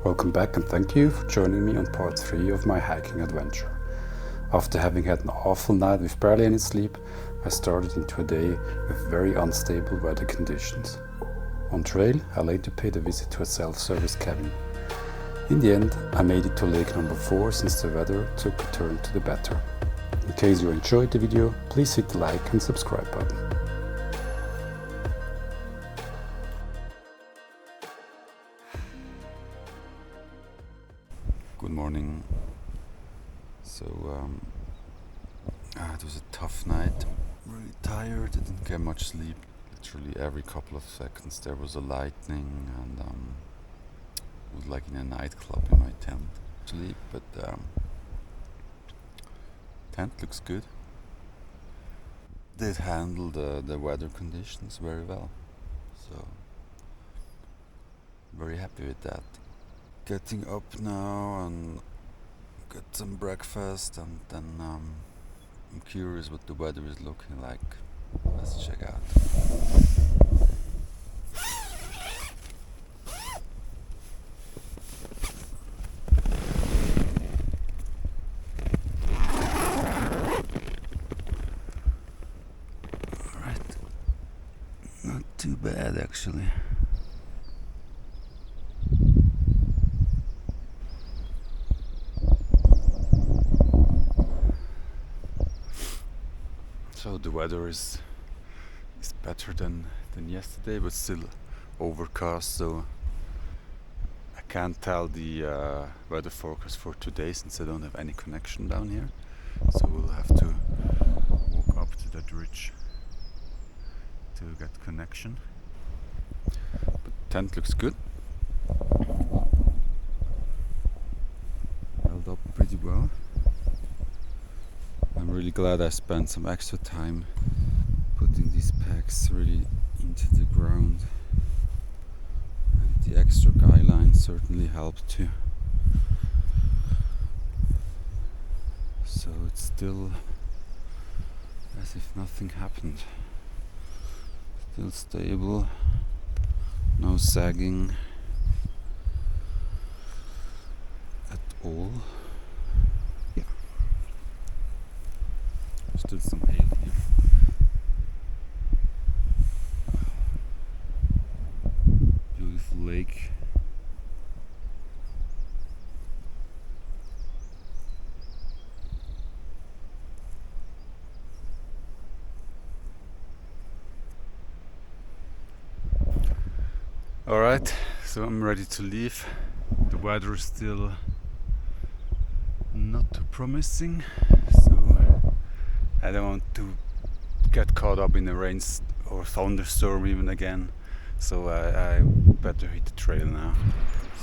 Welcome back and thank you for joining me on part 3 of my hiking adventure. After having had an awful night with barely any sleep, I started into a day with very unstable weather conditions. On trail, I later paid a visit to a self-service cabin. In the end, I made it to lake number 4 since the weather took a turn to the better. In case you enjoyed the video, please hit the like and subscribe button. Good morning. So it was a tough night. Really tired, didn't get much sleep. Literally every couple of seconds there was a lightning, and it was like in a nightclub in my tent. Sleep, but tent looks good. Did handle the weather conditions very well. So very happy with that. Getting up now and get some breakfast, and then I'm curious what the weather is looking like. Let's check out. Alright, not too bad actually. So the weather is better than yesterday, but still overcast, so I can't tell the weather forecast for today since I don't have any connection down here. So we'll have to walk up to that ridge to get connection. But the tent looks good. Held up pretty well. I'm really glad I spent some extra time putting these packs really into the ground, and the extra guy line certainly helped too. So it's still as if nothing happened. Still stable, no sagging at all. Still some hail here. Beautiful lake. Alright, so I'm ready to leave. The weather is still not too promising, so I don't want to get caught up in a rain or thunderstorm even again, so I better hit the trail now.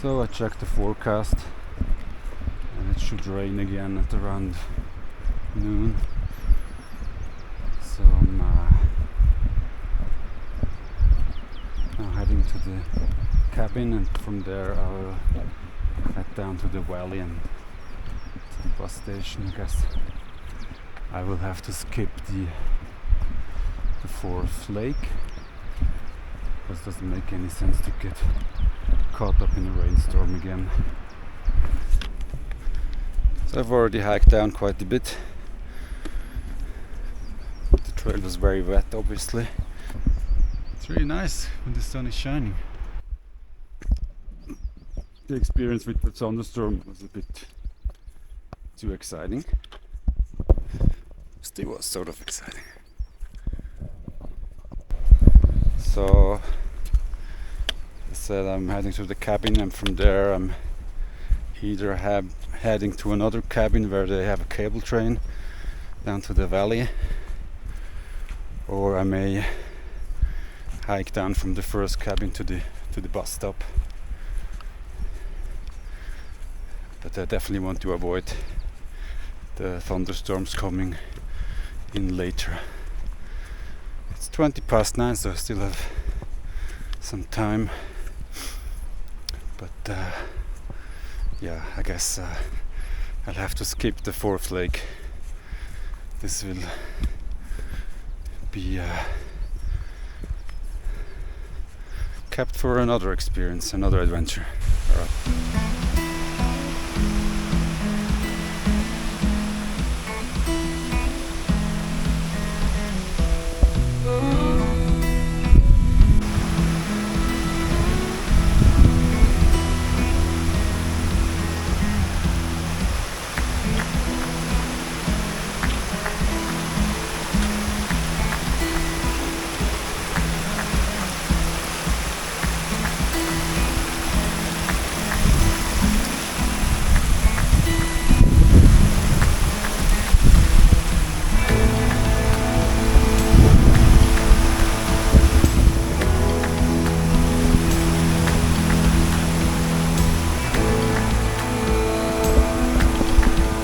So I checked the forecast and it should rain again at around noon. So I'm now heading to the cabin, and from there I'll head down to the valley and to the bus station. I guess I will have to skip the fourth lake, because it doesn't make any sense to get caught up in a rainstorm again. So I've already hiked down quite a bit. The trail was very wet, obviously. It's really nice when the sun is shining. The experience with the thunderstorm was a bit too exciting. Still was sort of exciting. So I said I'm heading to the cabin, and from there I'm either heading to another cabin where they have a cable train down to the valley, or I may hike down from the first cabin to the bus stop. But I definitely want to avoid the thunderstorms coming in later. It's 9:20, so I still have some time, but yeah, I guess I'll have to skip the fourth lake. This will be kept for another experience, another adventure.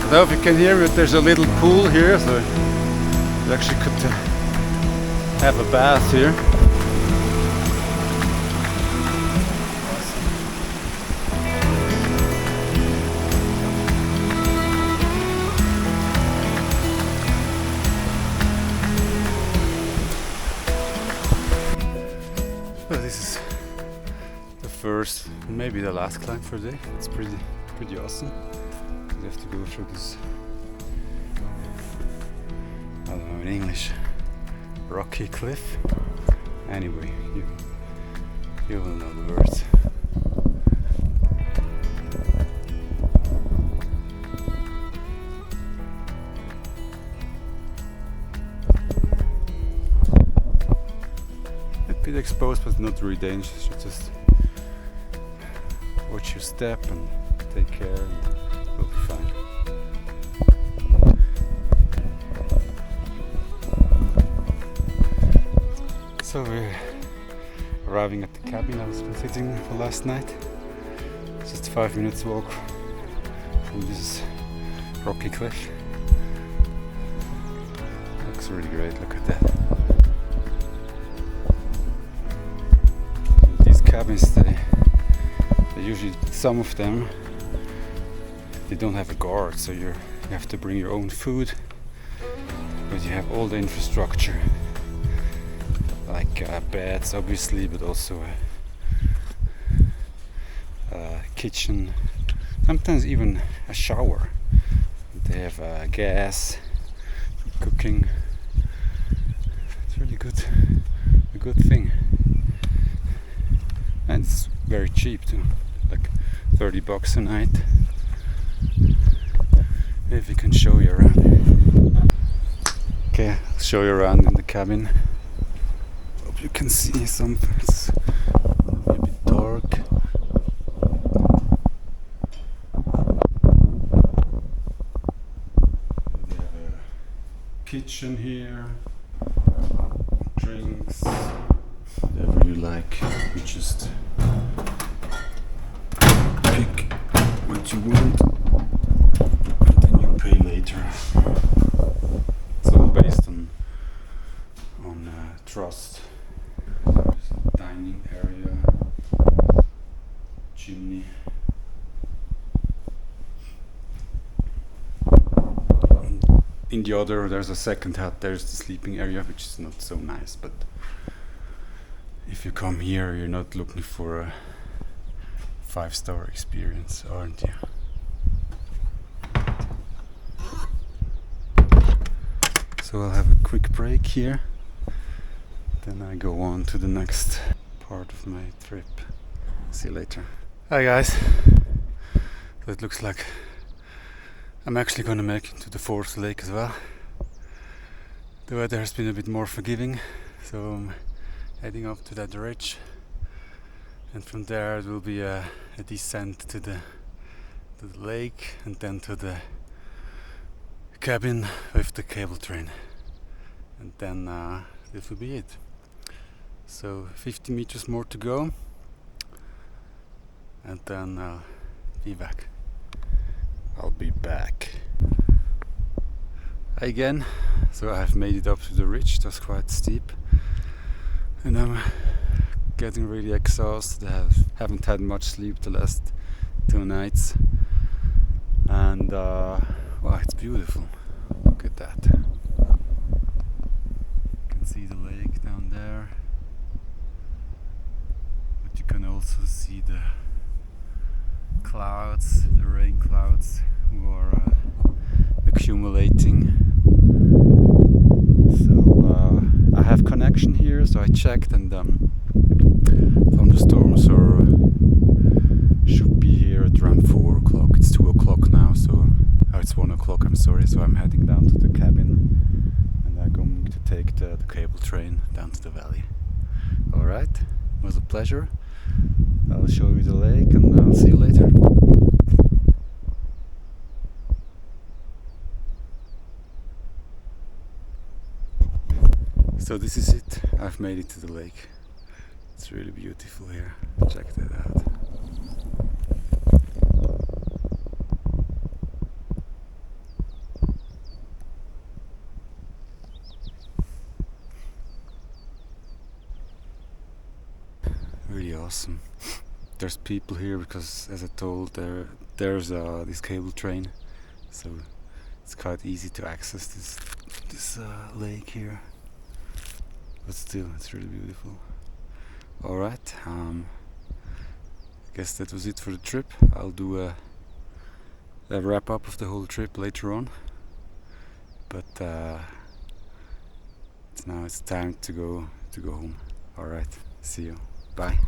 I don't know if you can hear it, there's a little pool here, so you actually could have a bath here. Well, this is the first, maybe the last climb for the day. It's pretty awesome. You have to go through this, I don't know in English, rocky cliff. Anyway, you will know the words. A bit exposed, but not really dangerous. You just watch your step and take care. We'll be fine. So we're arriving at the cabin I was visiting for last night. Just 5 minutes walk from this rocky cliff. Looks really great, look at that. These cabins, they usually, some of them, they don't have a guard, so you have to bring your own food, but you have all the infrastructure, like beds obviously, but also a kitchen, sometimes even a shower. They have gas for cooking. It's really a good thing, and it's very cheap too, like $30 a night. If we can show you around. Okay, I'll show you around in the cabin. Hope you can see something. It's a bit dark. They have a kitchen here, drinks, whatever you like. You just pick what you want. Pay later. It's all based on trust. There's a dining area, chimney. In the other, there's a second hut. There's the sleeping area, which is not so nice. But if you come here, you're not looking for a 5-star experience, aren't you? So I'll have a quick break here, then I go on to the next part of my trip. See you later. Hi guys, so it looks like I'm actually gonna make it to the 4th lake as well. The weather has been a bit more forgiving, so I'm heading up to that ridge, and from there it will be a descent to the lake, and then to the cabin with the cable train, and then this will be it. So 50 meters more to go, and then I'll be back. Hi again. So I've made it up to the ridge. It was quite steep, and I'm getting really exhausted. I haven't had much sleep the last 2 nights, and wow, it's beautiful. Look at that. You can see the lake down there, but you can also see the clouds, the rain clouds, who are accumulating. So I have connection here, so I checked, and thunderstorms should be here at around 4 o'clock. It's 2 o'clock now, so it's 1 o'clock, I'm sorry. So I'm heading down to the cabin, and I'm going to take the cable train down to the valley. Alright, it was a pleasure. I'll show you the lake, and I'll see you later. So this is it. I've made it to the lake. It's really beautiful here. Check that out. Really awesome. There's people here because, as I told, there's this cable train, so it's quite easy to access this lake here. But still, it's really beautiful. Alright, I guess that was it for the trip. I'll do a wrap up of the whole trip later on. But now it's time to go home. Alright, see you. Bye.